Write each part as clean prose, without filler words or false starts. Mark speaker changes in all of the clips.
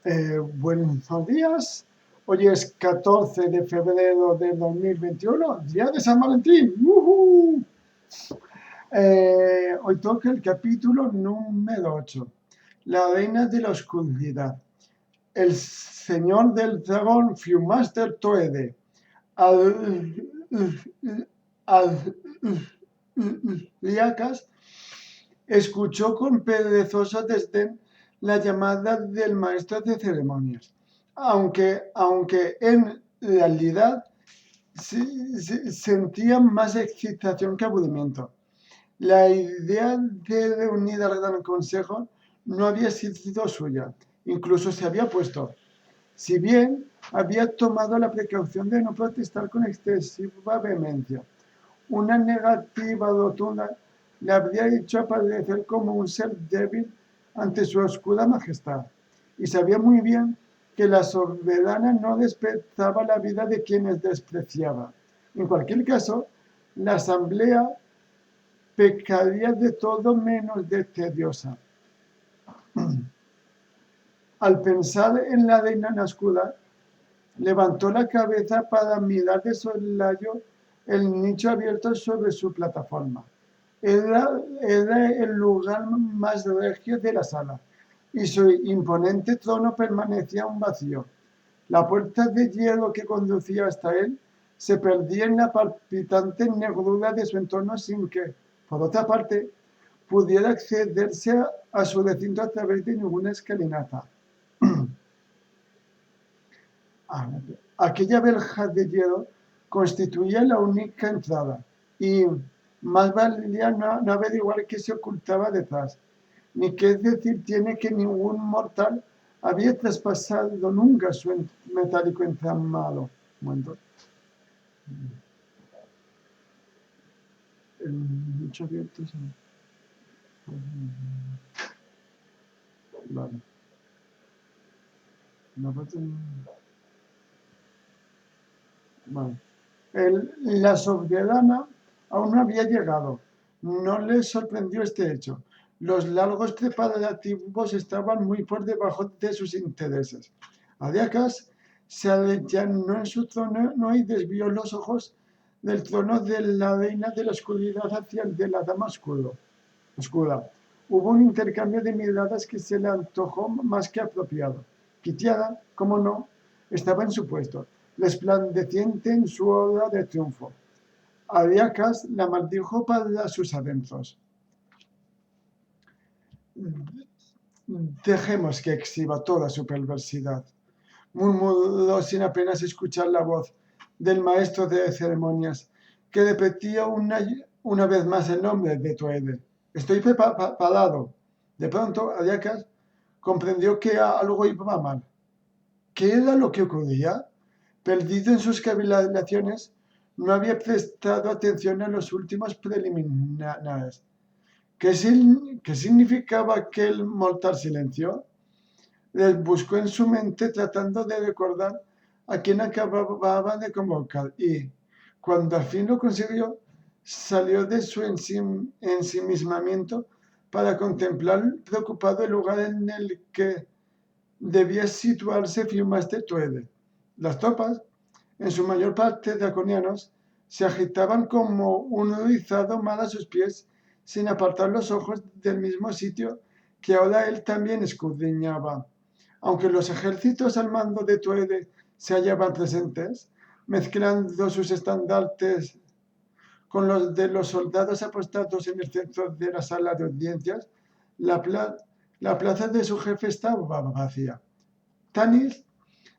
Speaker 1: Buenos días. Hoy es 14 de febrero de 2021, día de San Valentín. ¡Uhú! Hoy toca el capítulo número 8, la reina de la oscuridad. El señor del dragón, Viewmaster Toede. Liacas escuchó con perezoso desdén la llamada del maestro de ceremonias, aunque en realidad sentía más excitación que aburrimiento. La idea de reunir al gran consejo no había sido suya, incluso se había puesto. Si bien había tomado la precaución de no protestar con excesiva vehemencia, una negativa rotunda le habría hecho aparecer como un ser débil ante su oscura majestad, y sabía muy bien que la soberana no respetaba la vida de quienes despreciaba. En cualquier caso, la asamblea pecaría de todo menos de tediosa. Al pensar en la reina Nascuda, levantó la cabeza para mirar de soslayo el nicho abierto sobre su plataforma. Era el lugar más regio de la sala, y su imponente trono permanecía aún vacío. La puerta de hierro que conducía hasta él se perdía en la palpitante negrura de su entorno sin que, por otra parte, pudiera accederse a su recinto a través de ninguna escalinata. Aquella verja de hierro constituía la única entrada, y más valía no averiguar qué se ocultaba detrás, ni qué decir tiene que ningún mortal había traspasado nunca su metálico entramado. El nicho abierto. Vale. Vale. La soberana aún no había llegado. No le sorprendió este hecho. Los largos preparativos estaban muy por debajo de sus intereses. Adiacas se allanó en su trono y desvió los ojos del trono de la reina de la oscuridad hacia el de la dama oscura. Hubo un intercambio de miradas que se le antojó más que apropiado. Kitiara, como no, estaba en su puesto, resplandeciente en su hora de triunfo. Adiacas la maldijo para sus adentros. Dejemos que exhiba toda su perversidad, murmuró sin apenas escuchar la voz del maestro de ceremonias, que repetía una vez más el nombre de Toede. Estoy preparado. De pronto, Adiacas comprendió que algo iba mal. ¿Qué era lo que ocurría? Perdido en sus cavilaciones, no había prestado atención a los últimos preliminares. ¿Qué significaba aquel mortal silencio? Les buscó en su mente tratando de recordar a quién acababa de convocar y, cuando al fin lo consiguió, salió de su ensimismamiento para contemplar preocupado el lugar en el que debía situarse Viewmaster Toede. Las tropas, en su mayor parte draconianos, se agitaban como un rizado mar a sus pies, sin apartar los ojos del mismo sitio que ahora él también escudriñaba. Aunque los ejércitos al mando de Toede se hallaban presentes, mezclando sus estandartes con los de los soldados apostados en el centro de la sala de audiencias, la plaza de su jefe estaba vacía. Tanis,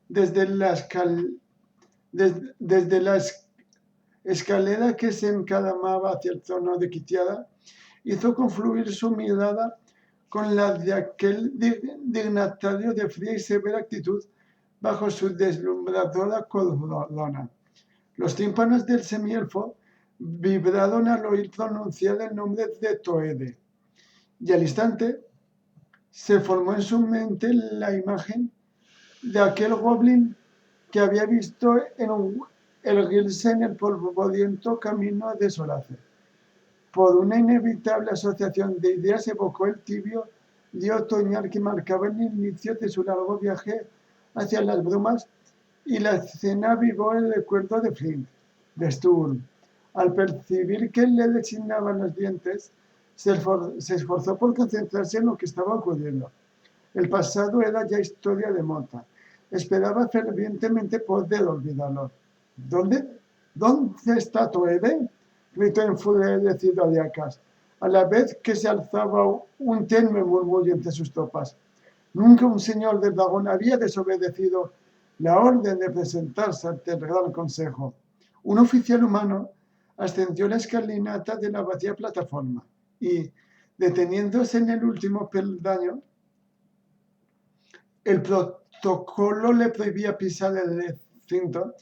Speaker 1: desde la escalera que se encaramaba hacia el trono de Kitiara, hizo confluir su mirada con la de aquel dignatario de fría y severa actitud bajo su deslumbradora corona. Los tímpanos del semielfo vibraron al oír pronunciar el nombre de Toede, y al instante se formó en su mente la imagen de aquel goblin que había visto erguirse en el polvoriento camino de Solace. Por una inevitable asociación de ideas evocó el tibio día otoñal que marcaba el inicio de su largo viaje hacia las brumas, y la escena avivó el recuerdo de Flint, de Sturm. Al percibir que le designaban los dientes, se esforzó por concentrarse en lo que estaba ocurriendo. El pasado era ya historia de monta. Esperaba fervientemente poder olvidarlo. ¿Dónde está Toede?, gritó enfurecido Aliakas, a la vez que se alzaba un tenue murmullo entre sus tropas. Nunca un señor del dragón había desobedecido la orden de presentarse ante el Gran Consejo. Un oficial humano ascendió la escalinata de la vacía plataforma y, deteniéndose en el último peldaño, el protocolo le prohibía pisar el recinto,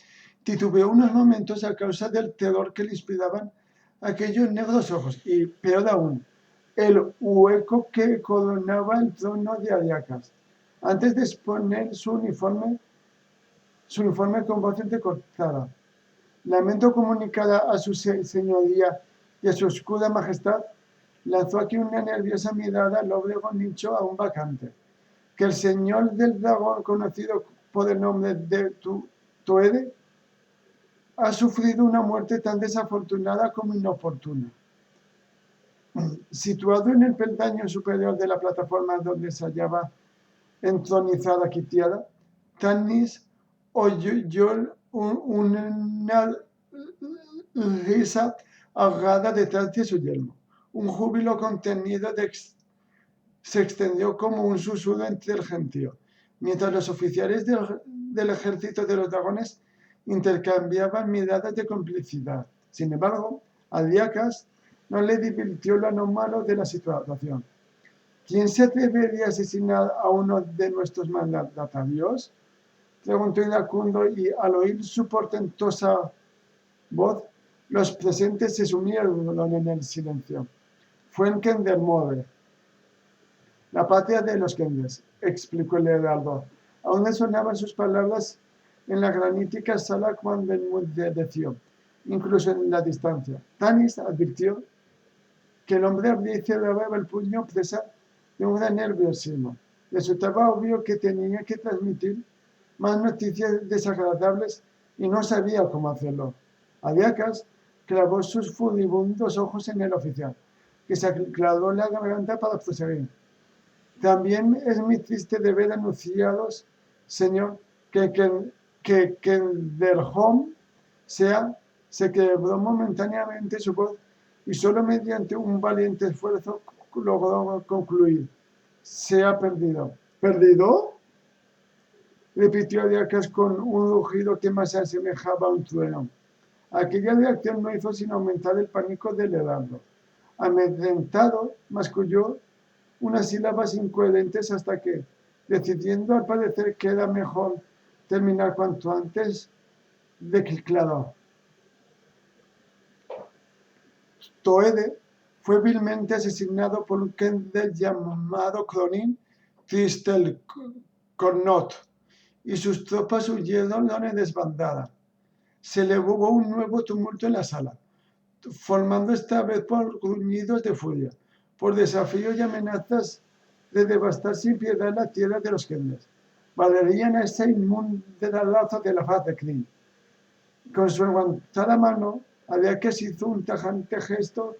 Speaker 1: titubeó unos momentos a causa del terror que le inspiraban aquellos negros ojos y, peor aún, el hueco que coronaba el trono de Aliakas. Antes de exponer su uniforme con voz entrecortada. Lamento comunicar a su señoría y a su oscura majestad, lanzó aquí una nerviosa mirada al obrego nicho aún vacante, que el señor del dragón, conocido por el nombre de Toede, ha sufrido una muerte tan desafortunada como inoportuna. Situado en el peldaño superior de la plataforma donde se hallaba entronizada Kitiada, Tanis oyó una risa ahogada detrás de su yelmo. Un júbilo contenido se extendió como un susurro entre el gentío, mientras los oficiales del ejército de los dragones intercambiaban miradas de complicidad. Sin embargo, a Aliakas no le divirtió lo anómalo de la situación. ¿Quién se atrevería a asesinar a uno de nuestros mandatarios?, preguntó iracundo, y al oír su portentosa voz, los presentes se sumieron en el silencio. Fue en Kendermore, la patria de los Kendes, explicó el heraldo. Aún resonaban sus palabras en la granítica sala cuando enmudeció, incluso en la distancia. Tanis advirtió que el hombre abría y cerraba el puño presa de un gran nerviosismo. Resultaba obvio que tenía que transmitir más noticias desagradables y no sabía cómo hacerlo. Aliakas clavó sus furibundos ojos en el oficial, que se aclaró la garganta para proseguir. También es muy triste de ver anunciados, señor, que Kenderholm se quebró momentáneamente su voz y solo mediante un valiente esfuerzo logró concluir. Se ha perdido. ¿Perdido?, repitió Aliakas con un rugido que más se asemejaba a un trueno. Aquella reacción no hizo sino aumentar el pánico del heraldo. Amedrentado, masculló unas sílabas incoherentes hasta que, decidiendo al parecer que era mejor terminar cuanto antes, declaró: Toede fue vilmente asesinado por un Kender llamado Cronin Tristelcornot, y sus tropas huyeron en desbandada. Se elevó un nuevo tumulto en la sala, formando esta vez por gruñidos de furia, por desafíos y amenazas de devastar sin piedad la tierra de los Kenders. Valerían a ese inmunda lazo de la faz de Kryn. Con su aguantada mano, Aliakas hizo un tajante gesto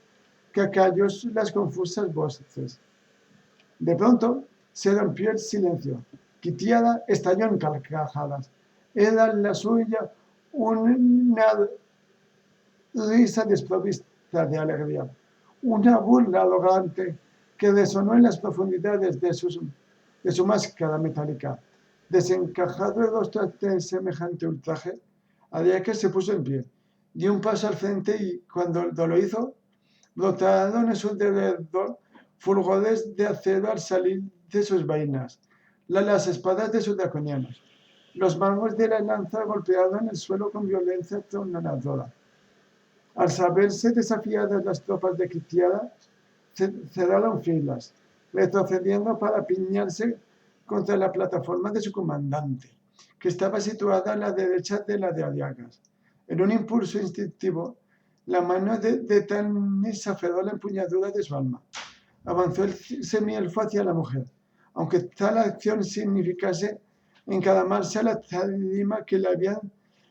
Speaker 1: que acalló las confusas voces. De pronto, se rompió el silencio. Kitiada estalló en carcajadas. Era la suya una risa desprovista de alegría, una burla arrogante que resonó en las profundidades de su máscara metálica. Desencajado el rostro ante semejante ultraje, Aliakas se puso en pie, dio un paso al frente y, cuando lo hizo, brotaron en su alrededor fulgores de acero al salir de sus vainas, las espadas de sus draconianos. Los mangos de la lanza golpearon el suelo con violencia atronadora. Al saberse desafiadas las tropas de Kitiada, cerraron filas, retrocediendo para apiñarse contra la plataforma de su comandante, que estaba situada a la derecha de la de Aliakas. En un impulso instintivo, la mano de Tanis aferró la empuñadura de su arma. avanzó el semielfo hacia la mujer, aunque tal acción significase encademarse a la tadima que le habían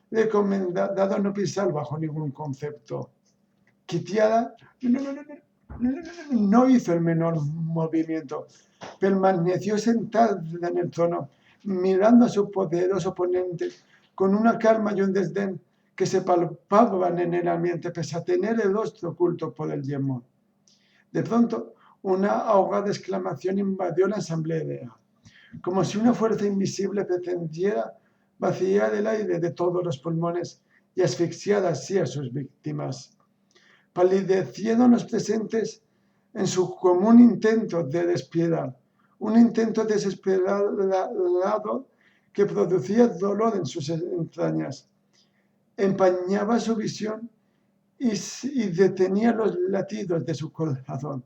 Speaker 1: recomendado no pisar bajo ningún concepto. Kitiada no hizo el menor movimiento, permaneció sentada en el trono, mirando a su poderoso oponente con una calma y un desdén que se palpaban en el ambiente, pese a tener el rostro oculto por el yelmo. De pronto, una ahogada exclamación invadió la asamblea, como si una fuerza invisible pretendiera vaciar el aire de todos los pulmones y asfixiar así a sus víctimas. Palidecieron los presentes en su común intento de despiadar, un intento desesperado que producía dolor en sus entrañas, empañaba su visión y detenía los latidos de su corazón.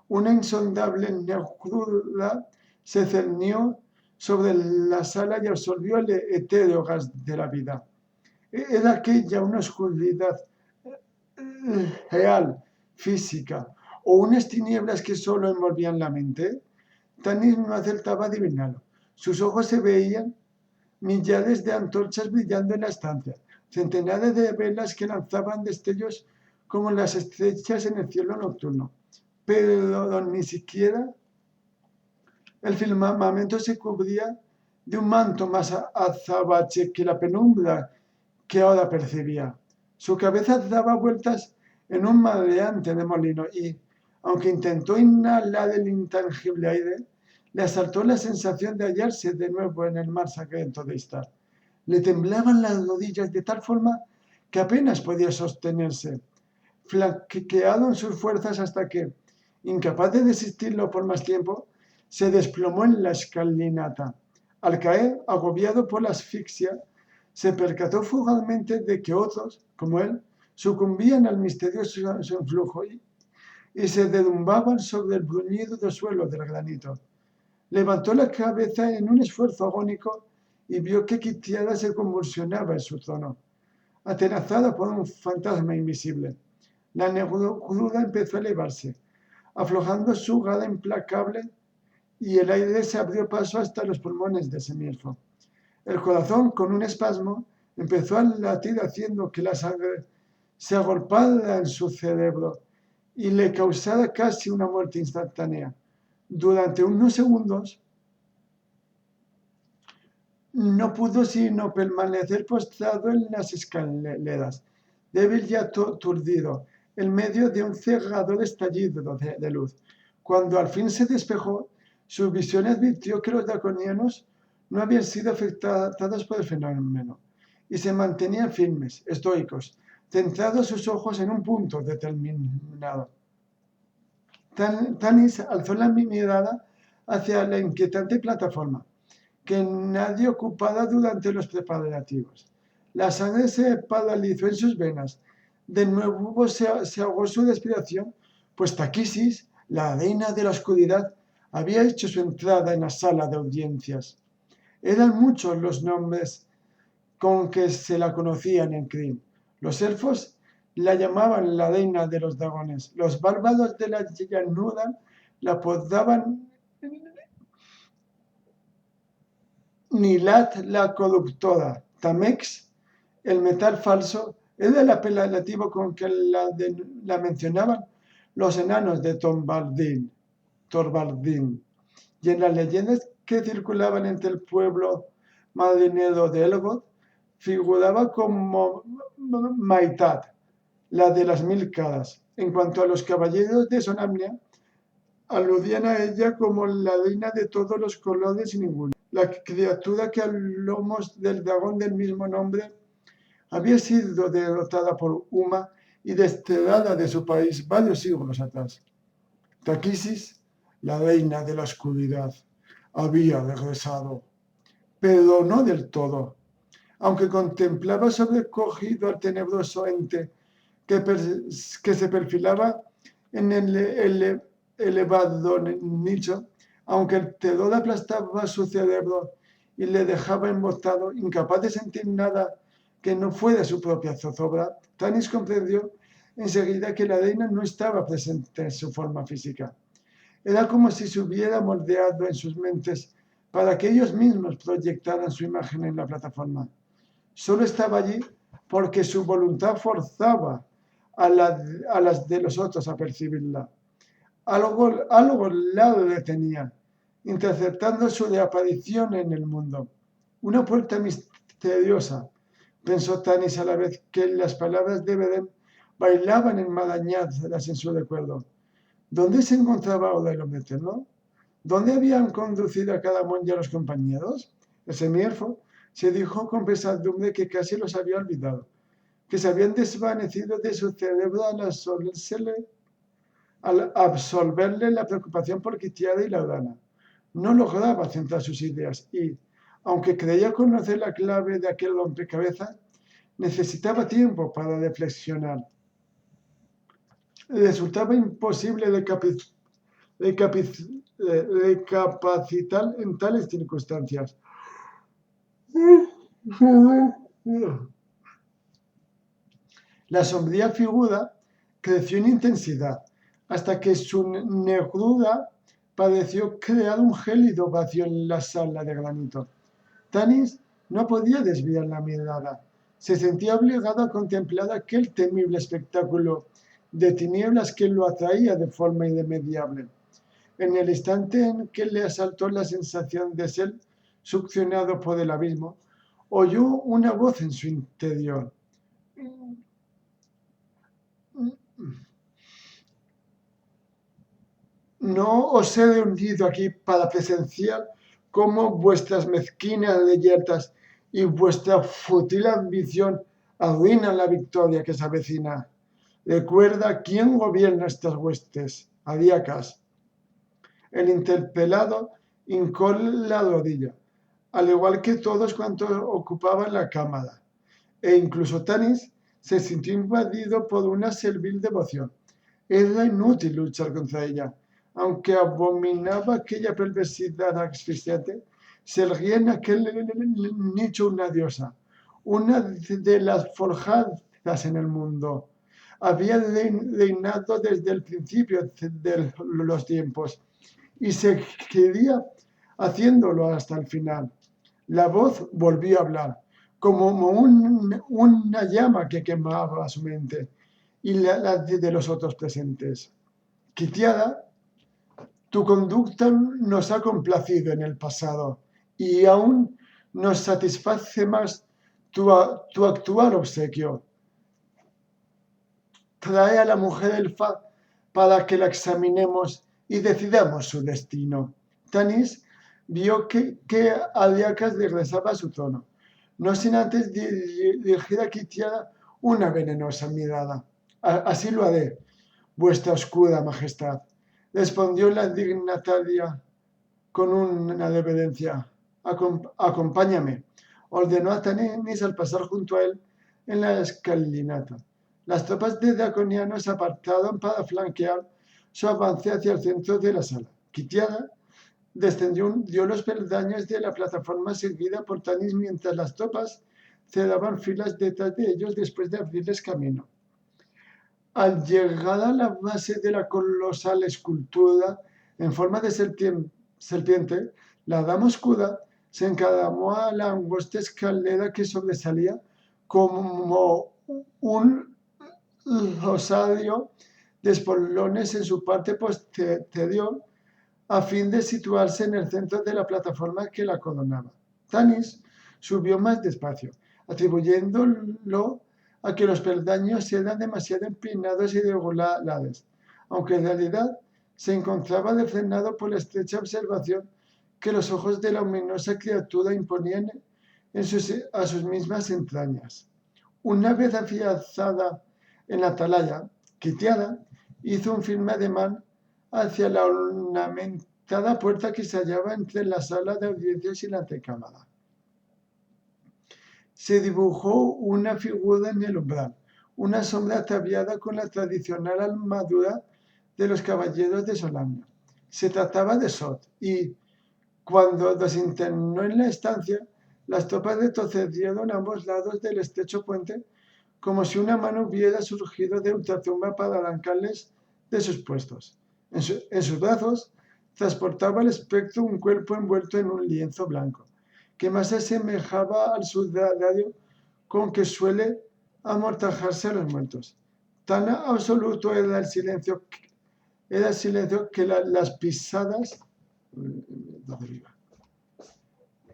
Speaker 1: Una insondable negrura se cernió sobre la sala y absorbió el etéreo gas de la vida. Era aquella una oscuridad real, física, o unas tinieblas que solo envolvían la mente. Tanis no acertaba a adivinarlo. Sus ojos se veían millares de antorchas brillando en la estancia, centenares de velas que lanzaban destellos como las estrellas en el cielo nocturno. Pero ni siquiera el firmamento se cubría de un manto más azabache que la penumbra que ahora percibía. Su cabeza daba vueltas en un mareante remolino y, aunque intentó inhalar el intangible aire, le asaltó la sensación de hallarse de nuevo en el mar sangriento de Istar. Le temblaban las rodillas de tal forma que apenas podía sostenerse. Flanqueado en sus fuerzas hasta que, incapaz de resistirlo por más tiempo, se desplomó en la escalinata. Al caer, agobiado por la asfixia, se percató fugazmente de que otros, como él, sucumbían al misterioso influjo y se derrumbaban sobre el bruñido del suelo del granito. Levantó la cabeza en un esfuerzo agónico y vio que Kitiada se convulsionaba en su trono, atenazada por un fantasma invisible. La negrura empezó a elevarse, aflojando su gala implacable, y el aire se abrió paso hasta los pulmones de semielfo. El corazón, con un espasmo, empezó a latir haciendo que la sangre se agolpara en su cerebro y le causara casi una muerte instantánea. Durante unos segundos no pudo sino permanecer postrado en las escaleras, débil y aturdido, en medio de un cegador estallido de luz. Cuando al fin se despejó, su visión advirtió que los draconianos no habían sido afectados por el fenómeno y se mantenían firmes, estoicos, centrados sus ojos en un punto determinado. Tanis alzó la mirada hacia la inquietante plataforma, que nadie ocupara durante los preparativos. La sangre se paralizó en sus venas. De nuevo se ahogó su respiración, pues Taquisis, la reina de la oscuridad, había hecho su entrada en la sala de audiencias. Eran muchos los nombres con que se la conocían en Krynn. Los elfos la llamaban la reina de los dragones. Los bárbaros de la llanura la apodaban Nilat la corruptora. Tamex, el metal falso, era el apelativo con que la mencionaban los enanos de Torbardin. Y en las leyendas que circulaban entre el pueblo marinero de Elgoth, figuraba como Maitat, la de las 1000 caras. En cuanto a los caballeros de Sonamnia, aludían a ella como la reina de todos los colores y ninguno. La criatura que a lomos del dragón del mismo nombre había sido derrotada por Uma y desterrada de su país varios siglos atrás. Taquisis, la reina de la oscuridad, había regresado, pero no del todo. Aunque contemplaba sobrecogido al tenebroso ente que se perfilaba en el elevado nicho, aunque el terror aplastaba su cerebro y le dejaba embotado, incapaz de sentir nada que no fuera su propia zozobra, Tanis comprendió enseguida que la reina no estaba presente en su forma física. Era como si se hubiera moldeado en sus mentes para que ellos mismos proyectaran su imagen en la plataforma. Solo estaba allí porque su voluntad forzaba a las de los otros a percibirla. Algo la detenía, interceptando su reaparición en el mundo. Una puerta misteriosa, pensó Tanis a la vez que las palabras de Beren bailaban enmarañadas en su recuerdo. ¿Dónde se encontraba ahora el hombre eterno? ¿Dónde habían conducido a Cadamón y a los compañeros? El semielfo se dijo con pesadumbre que casi los había olvidado, que se habían desvanecido de su cerebro al absolverle la preocupación por Kitiara y Laudana. No lograba centrar sus ideas y, aunque creía conocer la clave de aquel rompecabezas, necesitaba tiempo para reflexionar. Le resultaba imposible recapacitar en tales circunstancias. La sombría figura creció en intensidad hasta que su negrura pareció crear un gélido vacío en la sala de granito. Tanis no podía desviar la mirada. Se sentía obligado a contemplar aquel temible espectáculo de tinieblas que lo atraía de forma irremediable. En el instante en que le asaltó la sensación de ser succionado por el abismo, oyó una voz en su interior. No os he reunido aquí para presenciar cómo vuestras mezquinas reyertas y vuestra fútil ambición arruinan la victoria que se avecina. Recuerda quién gobierna estas huestes, Adiacas. El interpelado hincó la rodilla, al igual que todos cuantos ocupaban la cámara, e incluso Tanis se sintió invadido por una servil devoción. Era inútil luchar contra ella. Aunque abominaba aquella perversidad asfixiante, se erguía en aquel nicho una diosa, una de las forjadas en el mundo. Había reinado desde el principio de los tiempos y seguiría haciéndolo hasta el final. La voz volvió a hablar, como una llama que quemaba su mente y la de los otros presentes. Kitiara, tu conducta nos ha complacido en el pasado y aún nos satisface más tu actual obsequio. Trae a la mujer elfa para que la examinemos y decidamos su destino. Tanis vio que Adiacas regresaba a su trono, no sin antes dirigir a Kitiara una venenosa mirada. Así lo haré, vuestra oscura majestad, respondió la dignataria con una reverencia. Acompáñame, ordenó a Tanis al pasar junto a él en la escalinata. Las tropas de Draconiano se apartaron para flanquear su avance hacia el centro de la sala. Kitiara dio los peldaños de la plataforma seguida por Tanis mientras las tropas cerraban filas detrás de ellos después de abrirles camino. Al llegar a la base de la colosal escultura en forma de serpiente, la dama oscura se encaramó a la angosta escalera que sobresalía como un rosario de espolones en su parte posterior a fin de situarse en el centro de la plataforma que la coronaba. Tanis subió más despacio, atribuyéndolo a que los peldaños eran demasiado empinados y irregulares, aunque en realidad se encontraba refrenado por la estrecha observación que los ojos de la ominosa criatura imponían a sus mismas entrañas. Una vez afianzada en la atalaya, Kitiara hizo un firme ademán hacia la ornamentada puerta que se hallaba entre la sala de audiencias y la antecámara. Se dibujó una figura en el umbral, una sombra ataviada con la tradicional armadura de los caballeros de Solamnia. Se trataba de Sot y, cuando se internó en la estancia, las tropas retrocedieron a ambos lados del estrecho puente como si una mano hubiera surgido de ultratumba para arrancarles de sus puestos. En sus brazos transportaba al espectro un cuerpo envuelto en un lienzo blanco, que más se asemejaba al sudario con que suele amortajarse a los muertos. Tan absoluto era el silencio que las pisadas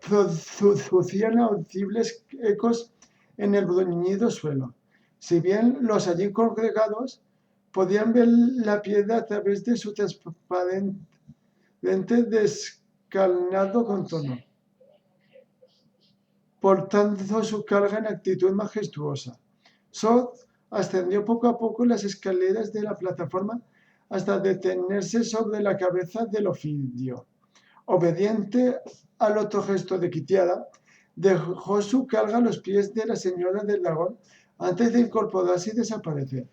Speaker 1: producían audibles ecos en el bruñido suelo. Si bien los allí congregados podían ver la piedra a través de su transparente descarnado contorno, portando su carga en actitud majestuosa. Sod ascendió poco a poco las escaleras de la plataforma hasta detenerse sobre la cabeza del ofidio. Obediente al otro gesto de Quitiada, dejó su carga a los pies de la señora del dragón antes de incorporarse y desaparecer,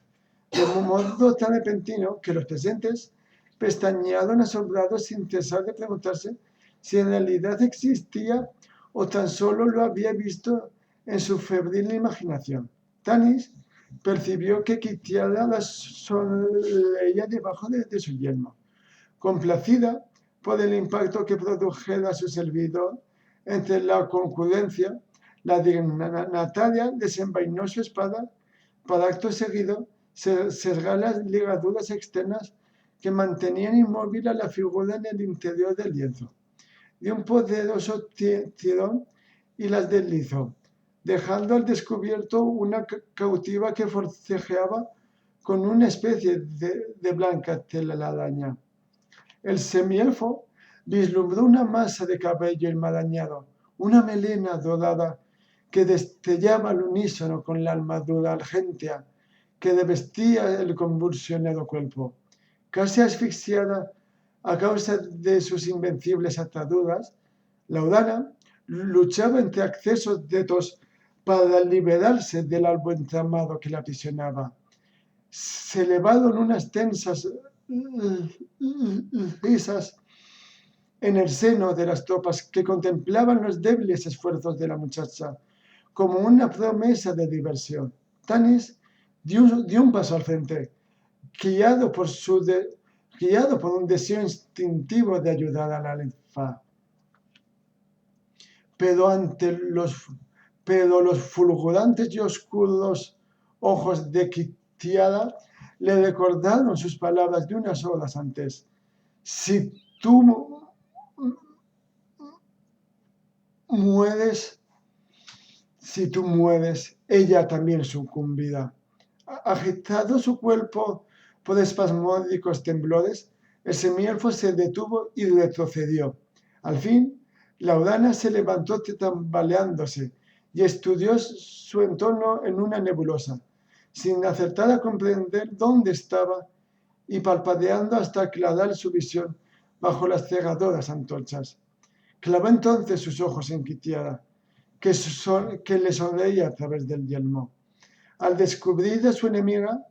Speaker 1: de un modo tan repentino que los presentes pestañearon asombrados sin cesar de preguntarse si en realidad existía o tan solo lo había visto en su febril imaginación. Tanis percibió que Quitiada la sonreía debajo de su yelmo. Complacida por el impacto que produjera su servidor entre la concurrencia, la dignataria desenvainó su espada para acto seguido sesgar las ligaduras externas que mantenían inmóvil a la figura en el interior del lienzo. Dio un poderoso tirón y las deslizó, dejando al descubierto una cautiva que forcejeaba con una especie de blanca telaraña. El semielfo vislumbró una masa de cabello enmarañado, una melena dorada que destellaba al unísono con la armadura argentea que revestía el convulsionado cuerpo. Casi asfixiada a causa de sus invencibles ataduras, Laudana luchaba entre accesos de tos para liberarse del albo entramado que la aprisionaba. Se elevaron unas tensas risas en el seno de las tropas que contemplaban los débiles esfuerzos de la muchacha como una promesa de diversión. Tanis dio un paso al frente, guiado por un deseo instintivo de ayudar a la elfa. Pero los fulgurantes y oscuros ojos de Quitiada le recordaron sus palabras de unas horas antes. Si tú mueres, ella también sucumbirá. Agitado su cuerpo por espasmódicos temblores, el semielfo se detuvo y retrocedió. Al fin, Laudana se levantó tambaleándose y estudió su entorno en una nebulosa, sin acertar a comprender dónde estaba y parpadeando hasta aclarar su visión bajo las cegadoras antorchas. Clavó entonces sus ojos en Quitiada, que le sonreía a través del yelmo. Al descubrir a su enemiga,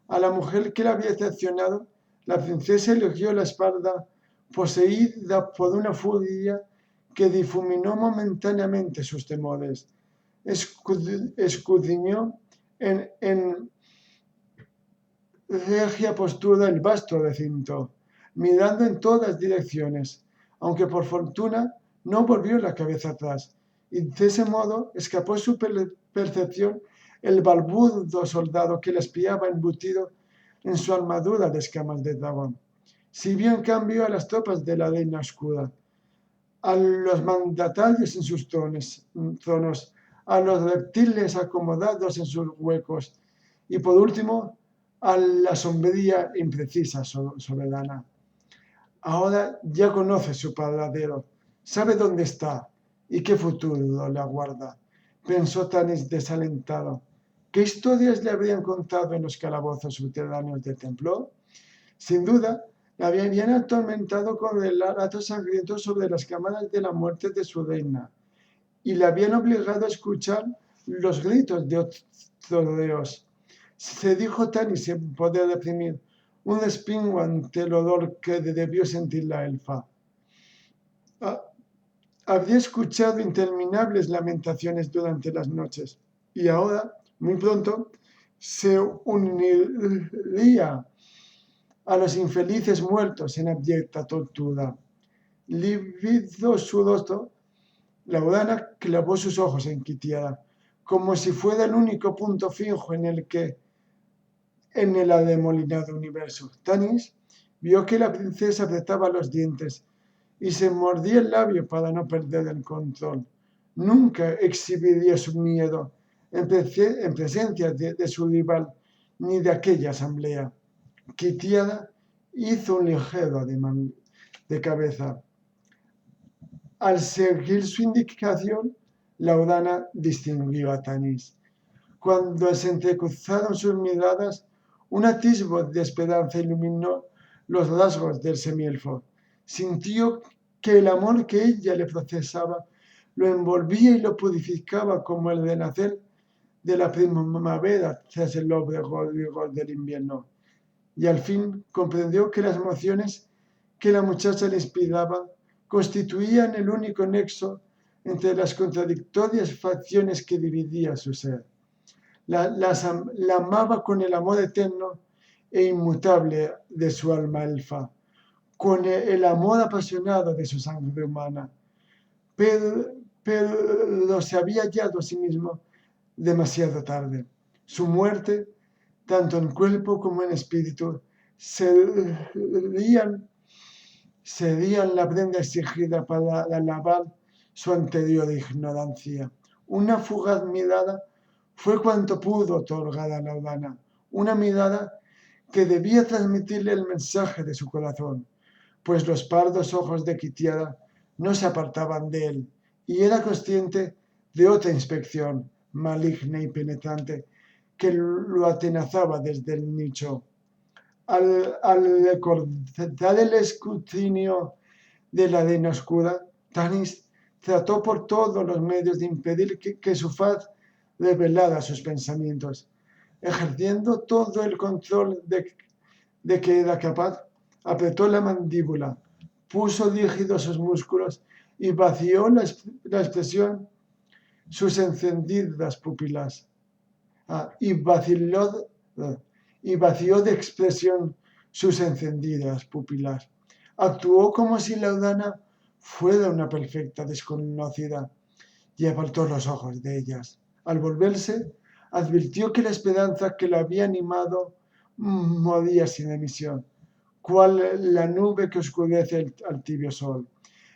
Speaker 1: a la mujer que la había decepcionado, la princesa eligió la espalda, poseída por una furia que difuminó momentáneamente sus temores. Escudriñó en regia postura el vasto recinto, mirando en todas direcciones, aunque por fortuna no volvió la cabeza atrás, y de ese modo escapó su percepción el barbudo soldado que la espiaba embutido en su armadura de escamas de dragón. Si vio en cambio a las tropas de la reina oscura, a los mandatarios en sus tronos, a los reptiles acomodados en sus huecos y por último a la sombría e imprecisa soberana. Ahora ya conoce su paradero, sabe dónde está y qué futuro le aguarda, pensó Tanis desalentado. ¿Qué historias le habrían contado en los calabozos subterráneos del templo? Sin duda, la habían atormentado con relatos sangrientos sobre las cámaras de la muerte de su reina y le habían obligado a escuchar los gritos de otros reos. Se dijo Tanis sin poder reprimir un respingo ante el olor que debió sentir la elfa. Había escuchado interminables lamentaciones durante las noches y ahora, muy pronto, se uniría a los infelices muertos en abyecta tortura. Lívido sudoroso, Laudana clavó sus ojos en Quitiada, como si fuera el único punto fijo en el ademolinado universo. Tanis vio que la princesa apretaba los dientes y se mordía el labio para no perder el control. Nunca exhibiría su miedo en presencia de su rival ni de aquella asamblea. Quitiada hizo un ligero ademán de cabeza. Al seguir su indicación, Laudana distinguió a Tanis. Cuando se entrecruzaron sus miradas, un atisbo de esperanza iluminó los rasgos del semielfo. Sintió que el amor que ella le procesaba lo envolvía y lo purificaba como el renacer de la primavera tras el rigor del invierno. Y al fin comprendió que las emociones que la muchacha le inspiraba constituían el único nexo entre las contradictorias facciones que dividía su ser. La amaba con el amor eterno e inmutable de su alma elfa, con el amor apasionado de su sangre humana, pero se había hallado a sí mismo demasiado tarde. Su muerte, tanto en cuerpo como en espíritu, serían la prenda exigida para alabar su anterior ignorancia. Una fugaz mirada fue cuanto pudo otorgar a Laudana, una mirada que debía transmitirle el mensaje de su corazón, pues los pardos ojos de Quitiada no se apartaban de él, y era consciente de otra inspección, maligna y penetrante, que lo atenazaba desde el nicho. Al recordar el escrutinio de la arena oscura, Tanis trató por todos los medios de impedir que su faz revelara sus pensamientos. Ejerciendo todo el control de que era capaz, apretó la mandíbula, puso rígidos sus músculos y vació la expresión sus encendidas pupilas. Y vació de expresión sus encendidas pupilas. Actuó como si Laudana fuera una perfecta desconocida y apartó los ojos de ellas. Al volverse, advirtió que la esperanza que la había animado moría sin emisión, cual la nube que oscurece al tibio sol.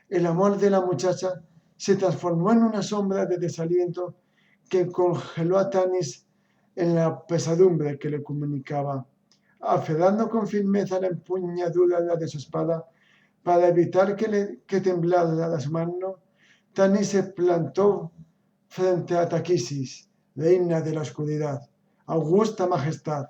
Speaker 1: El amor de la muchacha se transformó en una sombra de desaliento que congeló a Tanis en la pesadumbre que le comunicaba. Aferrando con firmeza la empuñadura de su espada para evitar que temblara las manos, Tanis se plantó frente a Taquisis, reina de la oscuridad. Augusta majestad,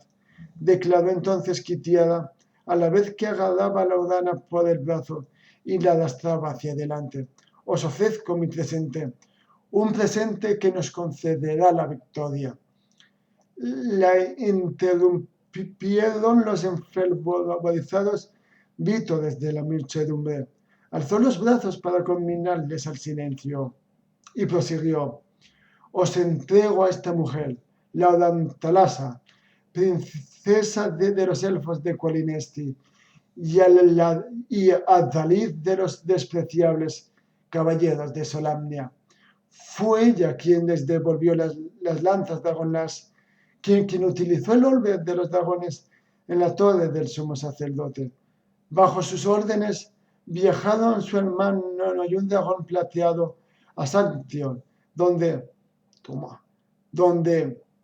Speaker 1: declaró entonces Quitiada, a la vez que agarraba a Laudana por el brazo y la arrastraba hacia adelante. Os ofrezco mi presente, un presente que nos concederá la victoria. La interrumpieron los enfervorizados vítores de la muchedumbre. Alzó los brazos para combinarles al silencio y prosiguió: os entrego a esta mujer, la Odontalasa, princesa de los elfos de Qualinesti, y a Dalid de los despreciables caballeros de Solamnia. Fue ella quien les devolvió las lanzas dragonas, quien utilizó el orbe de los dragones en la torre del sumo sacerdote. Bajo sus órdenes viajaron su hermano y un dragón plateado a Sanction, donde,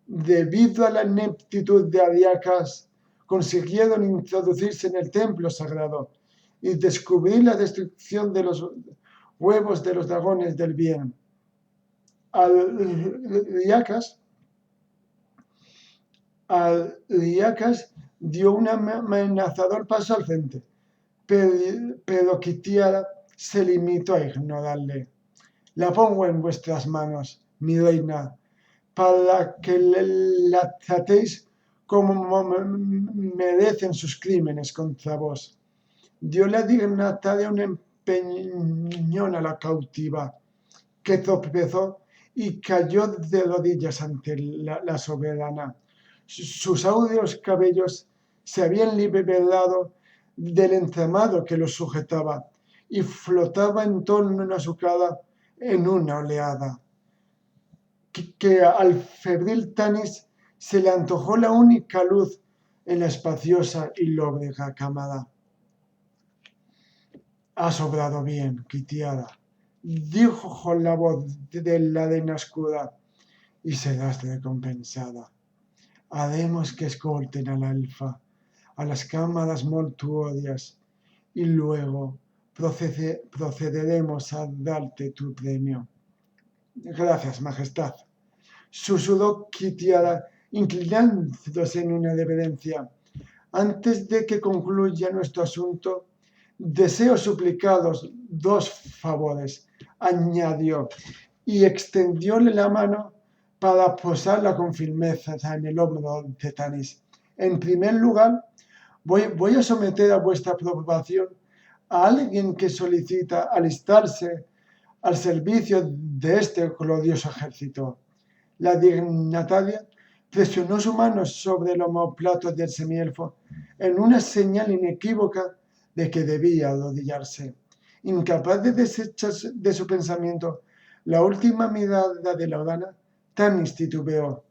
Speaker 1: debido a la ineptitud de Ariacas, consiguieron introducirse en el templo sagrado y descubrir la destrucción de los huevos de los dragones del bien. Ariacas dio un amenazador paso al frente, pero Quitiada se limitó a ignorarle. La pongo en vuestras manos, mi reina, para que la tratéis como merecen sus crímenes contra vos. Dio la dignataria un empeñón a la cautiva, que tropezó y cayó de rodillas ante la soberana. Sus áureos cabellos se habían liberado del entramado que los sujetaba y flotaba en torno a su cara en una oleada, que al febril Tanis se le antojó la única luz en la espaciosa y lóbrega cámara. Has obrado bien, Quitiada, dijo con la voz de la arena oscura, y serás recompensada. Haremos que escolten a la elfa a las cámaras mortuorias y luego procederemos a darte tu premio. Gracias, Majestad, susurró Quitiada, inclinándose en una reverencia. Antes de que concluya nuestro asunto, deseo suplicaros 2 favores, añadió, y extendióle la mano para posarla con firmeza en el hombro de Tanis. En primer lugar, voy a someter a vuestra aprobación a alguien que solicita alistarse al servicio de este glorioso ejército. La dignataria presionó su mano sobre el omóplato del semielfo en una señal inequívoca de que debía arrodillarse. Incapaz de desechar de su pensamiento la última mirada de Laudana, Tanis titubeó.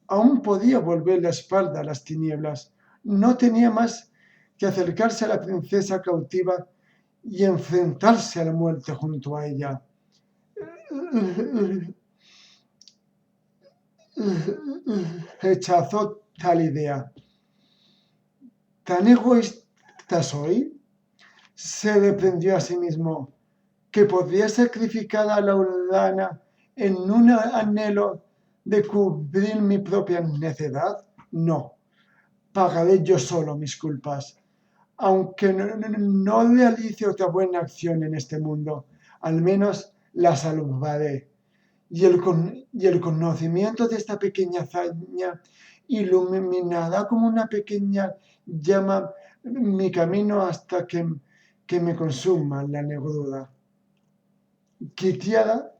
Speaker 1: Aún podía volver la espalda a las tinieblas. No tenía más que acercarse a la princesa cautiva y enfrentarse a la muerte junto a ella. Rechazó tal idea. ¿Tan egoísta soy? Se reprendió a sí mismo. ¿Que podría sacrificar a Laudana en un anhelo de cubrir mi propia necedad? No. Pagaré yo solo mis culpas. Aunque no realice otra buena acción en este mundo, al menos la salvaré. Y el conocimiento de esta pequeña hazaña iluminará como una pequeña llama mi camino hasta que me consuma la negrura. Quitiada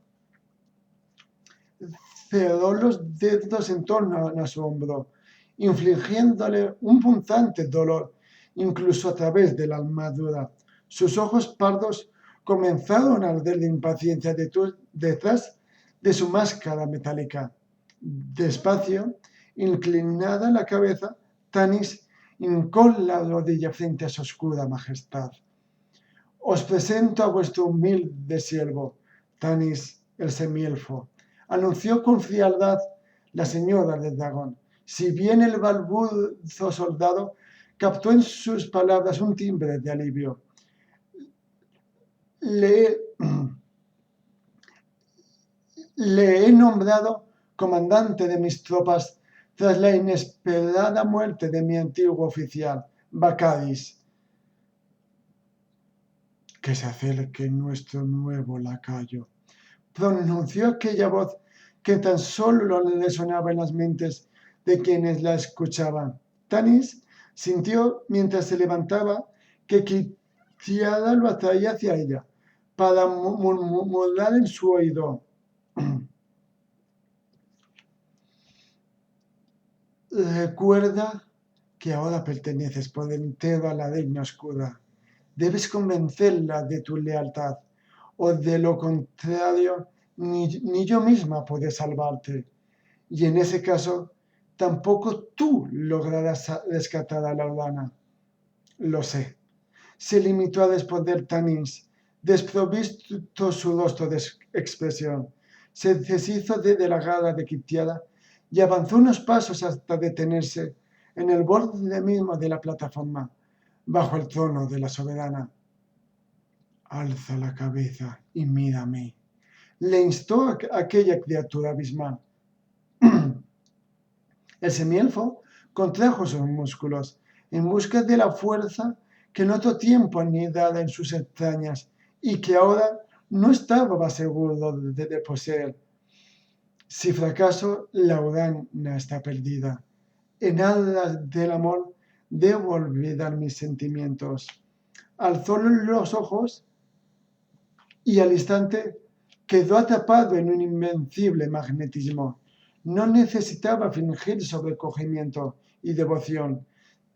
Speaker 1: cerró los dedos en torno a su hombro, infligiéndole un punzante dolor, incluso a través de la armadura. Sus ojos pardos comenzaron a arder de impaciencia detrás de su máscara metálica. Despacio, inclinada la cabeza, Tanis hincó la rodilla frente a su oscura majestad. Os presento a vuestro humilde siervo, Tanis el semielfo, anunció con frialdad la señora del dragón. Si bien el balbuzo soldado captó en sus palabras un timbre de alivio. Le he nombrado comandante de mis tropas tras la inesperada muerte de mi antiguo oficial, Bacadis. Que se acerque nuestro nuevo lacayo, pronunció aquella voz que tan solo le sonaba en las mentes de quienes la escuchaban. Tanis sintió mientras se levantaba que Quitiada lo atraía hacia ella para murmurar en su oído. Recuerda que ahora perteneces por entero a la reina oscura. Debes convencerla de tu lealtad, o de lo contrario, ni yo misma podré salvarte. Y en ese caso, tampoco tú lograrás rescatar a Laudana. Lo sé. Se limitó a responder Tanis, desprovisto su rostro de expresión. Se deshizo de la garra de Quitiada y avanzó unos pasos hasta detenerse en el borde mismo de la plataforma, bajo el trono de la soberana. Alza la cabeza y mírame, le instó a aquella criatura abismal. El semielfo contrajo sus músculos en busca de la fuerza que en otro tiempo anidara en sus entrañas y que ahora no estaba seguro de poseer. Si fracaso, Laudana está perdida. En alas del amor debo olvidar mis sentimientos. Alzó los ojos y al instante quedó atrapado en un invencible magnetismo. No necesitaba fingir sobrecogimiento y devoción.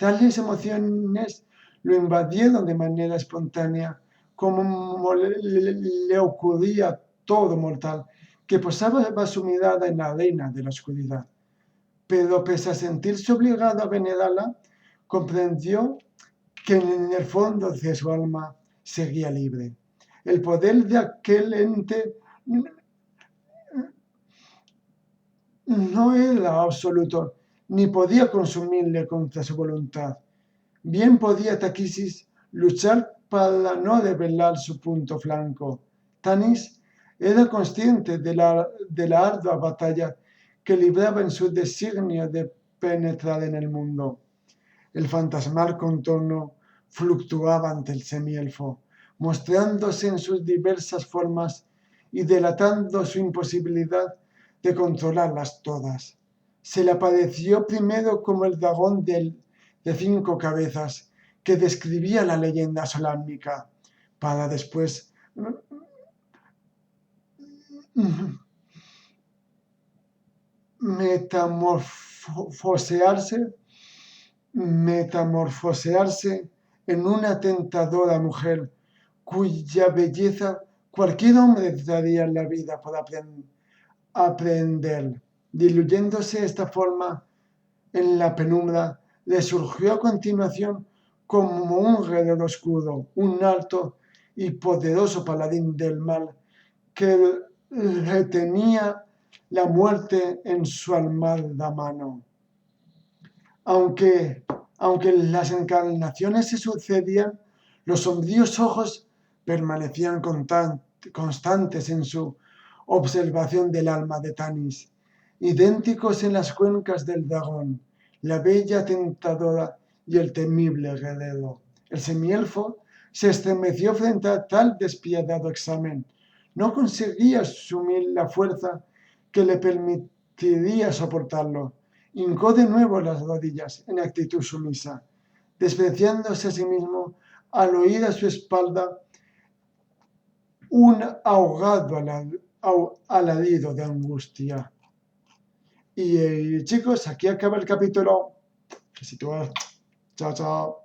Speaker 1: Tales emociones lo invadieron de manera espontánea, como le ocurría a todo mortal que posaba su mirada en la arena de la oscuridad. Pero pese a sentirse obligado a venerarla, comprendió que en el fondo de su alma seguía libre. El poder de aquel ente no era absoluto, ni podía consumirle contra su voluntad. Bien podía Taquisis luchar para no revelar su punto flanco. Tanis era consciente de la ardua batalla que libraba en su designio de penetrar en el mundo. El fantasmal contorno fluctuaba ante el semielfo, mostrándose en sus diversas formas y delatando su imposibilidad de controlarlas todas. Se le apareció primero como el dragón de 5 cabezas que describía la leyenda solámnica, para después metamorfosearse en una tentadora mujer cuya belleza cualquier hombre daría la vida por aprender. Diluyéndose esta forma en la penumbra, le surgió a continuación como un guerrero oscuro, un alto y poderoso paladín del mal que retenía la muerte en su armada mano. Aunque las encarnaciones se sucedían, los sombríos ojos permanecían constantes en su observación del alma de Tanis, idénticos en las cuencas del dragón, la bella tentadora y el temible guerrero. El semielfo se estremeció frente a tal despiadado examen. No conseguía asumir la fuerza que le permitiría soportarlo. Hincó de nuevo las rodillas en actitud sumisa, despreciándose a sí mismo al oír a su espalda un ahogado alarido de angustia. Y chicos, aquí acaba el capítulo. Chao, chao.